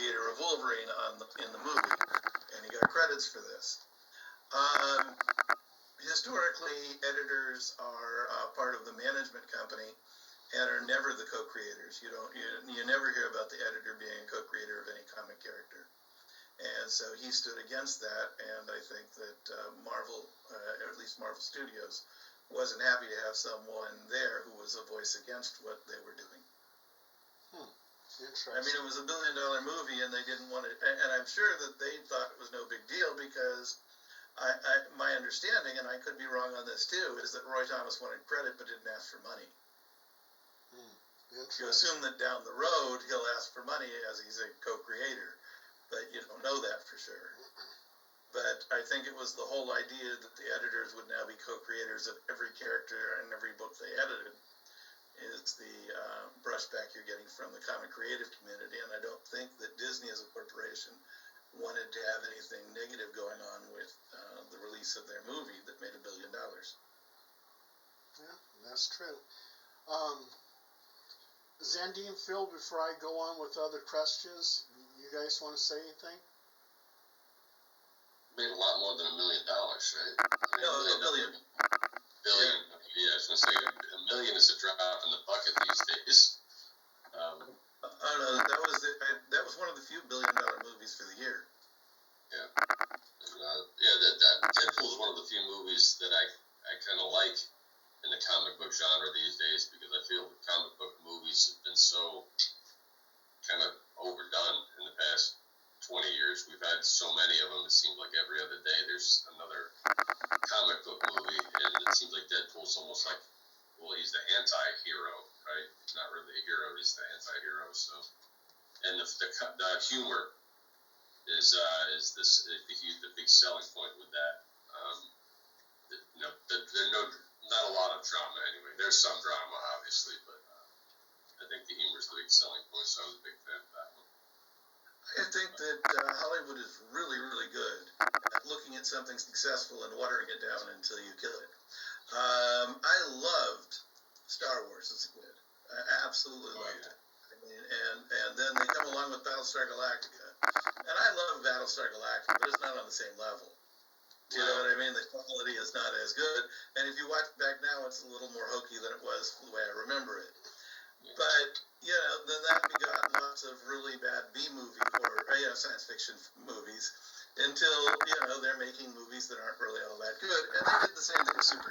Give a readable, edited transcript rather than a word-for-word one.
co-creator of Wolverine in the movie, and he got credits for this. Historically, editors are part of the management company and are never the co-creators. You never hear about the editor being a co-creator of any comic character. And so he stood against that, and I think that Marvel, or at least Marvel Studios, wasn't happy to have someone there who was a voice against what they were doing. Interesting. I mean, it was $1 billion movie, and they didn't want it, and I'm sure that they thought it was no big deal because my understanding, and I could be wrong on this too, is that Roy Thomas wanted credit but didn't ask for money. You assume that down the road he'll ask for money as he's a co-creator, but you don't know that for sure. But I think it was the whole idea that the editors would now be co-creators of every character and every book they edited is the brushback you're getting from the comic creative community, and I don't think that Disney as a corporation wanted to have anything negative going on with the release of their movie that made $1 billion. Yeah, that's true. Zandine, Phil, before I go on with other questions, you guys want to say anything? Made a lot more than $1 million, right? No, $1 billion. Billion. Yeah, I was going to say $1 million is a drop in the bucket these days. Oh no, that was one of the few $1 billion movies for the year. Yeah. Deadpool is one of the few movies that I kind of like in the comic book genre these days because I feel the comic book movies have been so kind of overdone in the past 20 years. We've had so many of them, it seems like every other day there's another comic book movie, and it seems like Deadpool's almost like, well, he's the anti-hero, right? He's not really a hero, he's the anti-hero, so. And the humor is the big selling point with that. There's not a lot of drama anyway. There's some drama, obviously, but I think the humor is the big selling point, so I was a big fan of that one. I think that Hollywood is really, really good at looking at something successful and watering it down until you kill it. I loved Star Wars as a kid. I absolutely loved it. I mean, and then they come along with Battlestar Galactica. And I love Battlestar Galactica, but it's not on the same level. Do you know what I mean? The quality is not as good. And if you watch it back now, it's a little more hokey than it was the way I remember it. But, then that begot lots of really bad B-movie or science fiction movies until, they're making movies that aren't really all that good. And they did the same thing with superheroes.